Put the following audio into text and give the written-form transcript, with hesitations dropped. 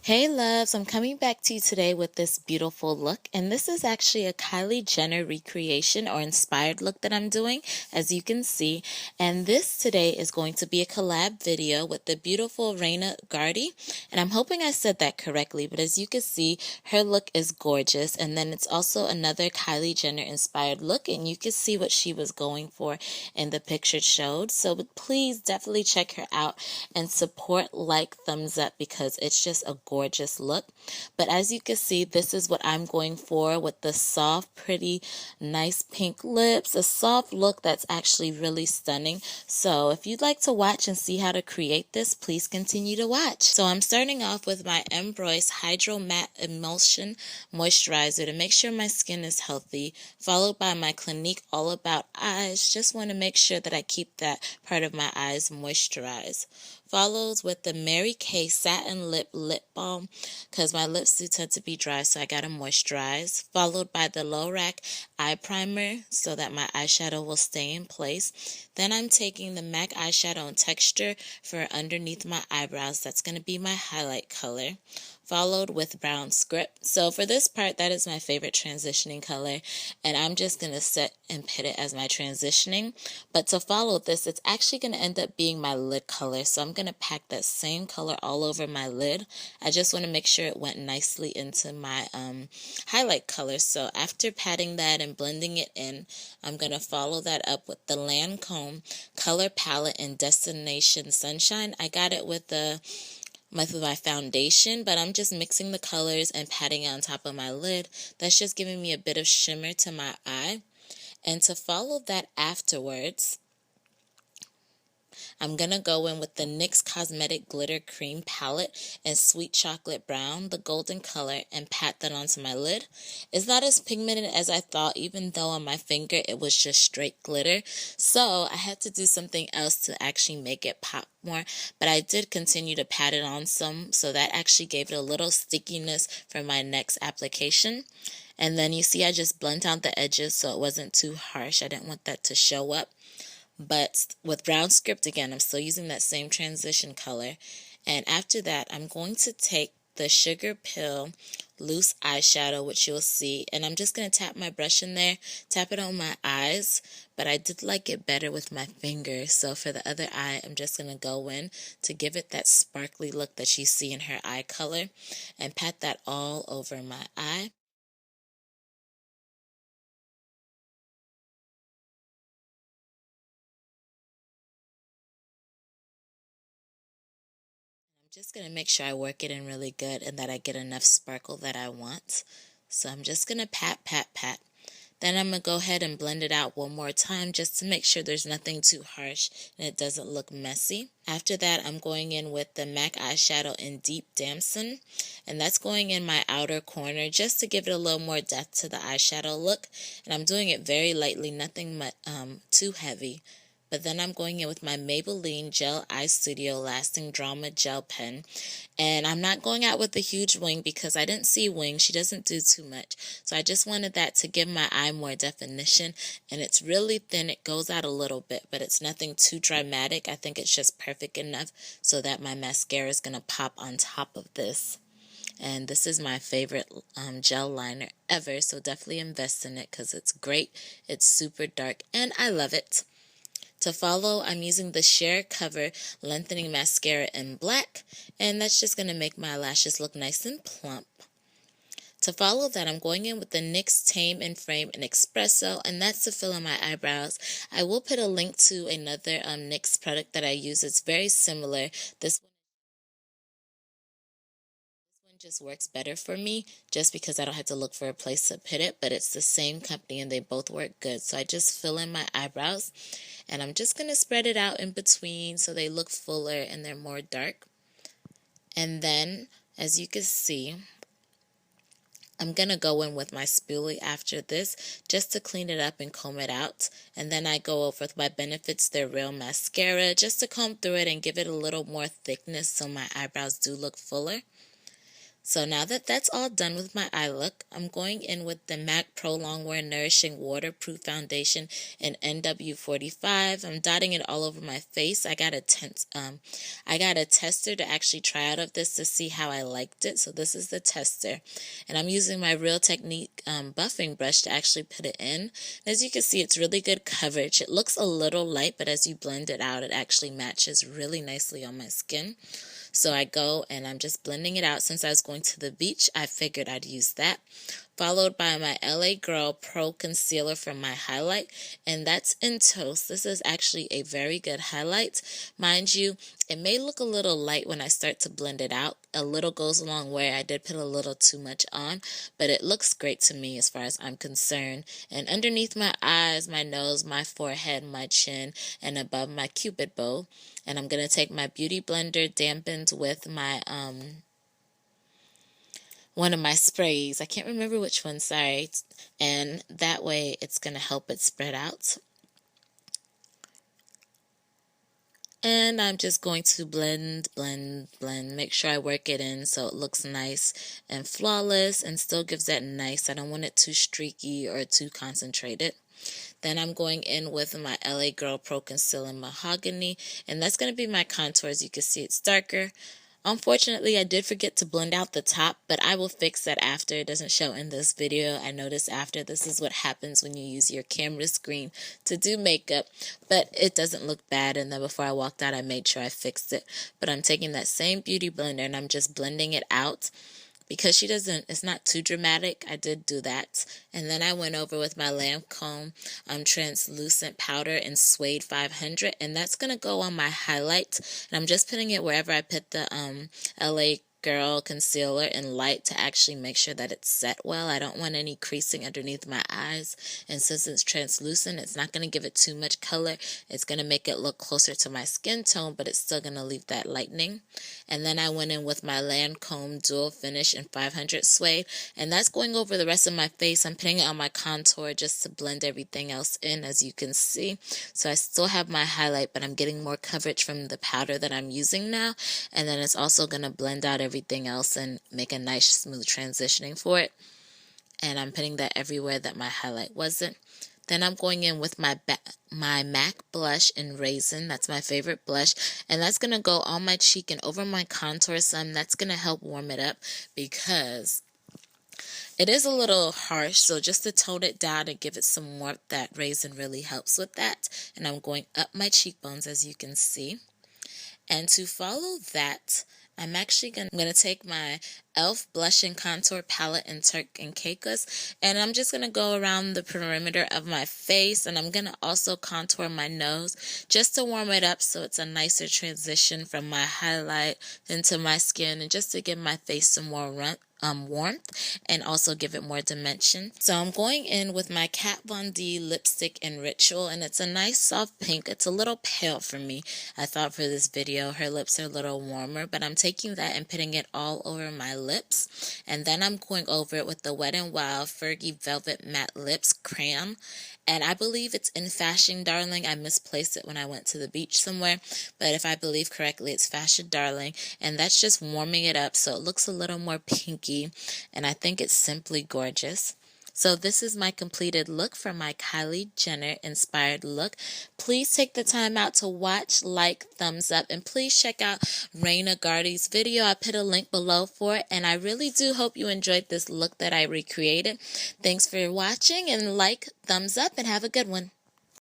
Hey loves, I'm coming back to you today with this beautiful look, and this is actually a Kylie Jenner recreation or inspired look that I'm doing, as you can see. And this today is going to be a collab video with the beautiful Rena Grady, and I'm hoping I said that correctly, but as you can see, her look is gorgeous. And then it's also another Kylie Jenner inspired look, and you can see what she was going for in the picture showed. So please definitely check her out and support, like, thumbs up, because it's just a gorgeous look. But as you can see, this is what I'm going for with the soft, pretty, nice pink lips. A soft look that's actually really stunning. So if you'd like to watch and see how to create this, please continue to watch. So I'm starting off with my Embryolisse Hydra Matte Emulsion Moisturizer to make sure my skin is healthy, followed by my Clinique All About Eyes. Just want to make sure that I keep that part of my eyes moisturized. Follows with the Mary Kay Satin Lip Balm, because my lips do tend to be dry, so I gotta moisturize. Followed by the Lorac Eye Primer, so that my eyeshadow will stay in place. Then I'm taking the MAC eyeshadow in texture for underneath my eyebrows. That's gonna be my highlight color. Followed with brown script. So for this part, that is my favorite transitioning color, and I'm just going to set and put it as my transitioning. But to follow this, it's actually going to end up being my lid color, so I'm going to pack that same color all over my lid. I just want to make sure it went nicely into my highlight color. So after patting that and blending it in, I'm going to follow that up with the Lancôme color palette in Destination Sunshine. I got it with my foundation, but I'm just mixing the colors and patting it on top of my lid. That's just giving me a bit of shimmer to my eye. And to follow that afterwards, I'm going to go in with the NYX Cosmetic Glitter Cream Palette in Sweet Chocolate Brown, the golden color, and pat that onto my lid. It's not as pigmented as I thought, even though on my finger it was just straight glitter. So I had to do something else to actually make it pop more, but I did continue to pat it on some, so that actually gave it a little stickiness for my next application. And then you see I just blend out the edges so it wasn't too harsh. I didn't want that to show up. But with brown script again, I'm still using that same transition color. And after that, I'm going to take the Sugar Pill loose eyeshadow, which you'll see, and I'm just going to tap my brush in there, tap it on my eyes, but I did like it better with my fingers. So for the other eye, I'm just going to go in to give it that sparkly look that you see in her eye color, and pat that all over my eye. Just going to make sure I work it in really good and that I get enough sparkle that I want. So I'm just going to pat, pat, pat. Then I'm going to go ahead and blend it out one more time just to make sure there's nothing too harsh and it doesn't look messy. After that, I'm going in with the MAC eyeshadow in Deep Damson, and that's going in my outer corner just to give it a little more depth to the eyeshadow look. And I'm doing it very lightly, nothing too heavy. But then I'm going in with my Maybelline Gel Eyestudio Lasting Drama Gel Pen. And I'm not going out with a huge wing because I didn't see wing. She doesn't do too much. So I just wanted that to give my eye more definition. And it's really thin. It goes out a little bit, but it's nothing too dramatic. I think it's just perfect enough so that my mascara is going to pop on top of this. And this is my favorite gel liner ever. So definitely invest in it because it's great. It's super dark and I love it. To follow, I'm using the Sheer Cover Lengthening Mascara in black, and that's just going to make my lashes look nice and plump. To follow that, I'm going in with the NYX Tame and Frame in Espresso, and that's to fill in my eyebrows. I will put a link to another NYX product that I use. It's very similar. This one just works better for me just because I don't have to look for a place to put it, but it's the same company and they both work good. So I just fill in my eyebrows. And I'm just going to spread it out in between so they look fuller and they're more dark. And then, as you can see, I'm going to go in with my spoolie after this just to clean it up and comb it out. And then I go over with my Benefits They're Real mascara just to comb through it and give it a little more thickness so my eyebrows do look fuller. So now that that's all done with my eye look, I'm going in with the MAC Pro Longwear Nourishing Waterproof Foundation in NW45. I'm dotting it all over my face. I got a tester to actually try out of this to see how I liked it. So this is the tester. And I'm using my Real Technique buffing brush to actually put it in. As you can see, it's really good coverage. It looks a little light, but as you blend it out, it actually matches really nicely on my skin. So I go and I'm just blending it out. Since I was going to the beach, I figured I'd use that. Followed by my LA Girl Pro Concealer for my highlight, and that's in Toast. This is actually a very good highlight. Mind you, it may look a little light when I start to blend it out. A little goes a long way. I did put a little too much on, but it looks great to me as far as I'm concerned. And underneath my eyes, my nose, my forehead, my chin, and above my cupid bow. And I'm going to take my Beauty Blender dampened with my one of my sprays. I can't remember which one, sorry. And that way it's going to help it spread out. And I'm just going to blend, make sure I work it in so it looks nice and flawless and still gives that nice. I don't want it too streaky or too concentrated. Then I'm going in with my LA Girl Pro Conceal in Mahogany, and that's going to be my contour. As you can see, it's darker. Unfortunately, I did forget to blend out the top, but I will fix that after. It doesn't show in this video. I noticed after. This is what happens when you use your camera screen to do makeup, but it doesn't look bad. And then before I walked out, I made sure I fixed it. But I'm taking that same Beauty Blender and I'm just blending it out. Because it's not too dramatic, I did do that. And then I went over with my Lancôme translucent powder in Suede 500, and that's going to go on my highlight. And I'm just putting it wherever I put the LA Girl concealer in light to actually make sure that it's set well. I don't want any creasing underneath my eyes, and since it's translucent, it's not going to give it too much color. It's going to make it look closer to my skin tone, but it's still going to leave that lightening. And then I went in with my Lancôme Dual Finish in 500 Suede, and that's going over the rest of my face. I'm putting it on my contour just to blend everything else in, as you can see. So I still have my highlight, but I'm getting more coverage from the powder that I'm using now, and then it's also going to blend out everything else and make a nice smooth transitioning for it. And I'm putting that everywhere that my highlight wasn't. Then I'm going in with my MAC blush in Raizin. That's my favorite blush. And that's going to go on my cheek and over my contour some. That's going to help warm it up because it is a little harsh. So just to tone it down and give it some warmth, that Raizin really helps with that. And I'm going up my cheekbones, as you can see. And to follow that, I'm going to take my e.l.f. Blush and Contour Palette in Turks and Caicos, and I'm just going to go around the perimeter of my face, and I'm going to also contour my nose just to warm it up so it's a nicer transition from my highlight into my skin, and just to give my face some more warmth and also give it more dimension. So I'm going in with my Kat Von D lipstick in Ritual, and it's a nice soft pink. It's a little pale for me. I thought for this video her lips are a little warmer, but I'm taking that and putting it all over my lips. And then I'm going over it with the Wet n Wild Fergie Velvet Matte Lips Crayon. And I believe it's in Fashion Darling. I misplaced it when I went to the beach somewhere. But if I believe correctly, it's Fashion Darling. And that's just warming it up so it looks a little more pinky. And I think it's simply gorgeous. So this is my completed look for my Kylie Jenner inspired look. Please take the time out to watch, like, thumbs up, and please check out Rena Gardy's video. I put a link below for it, and I really do hope you enjoyed this look that I recreated. Thanks for watching, and like, thumbs up, and have a good one.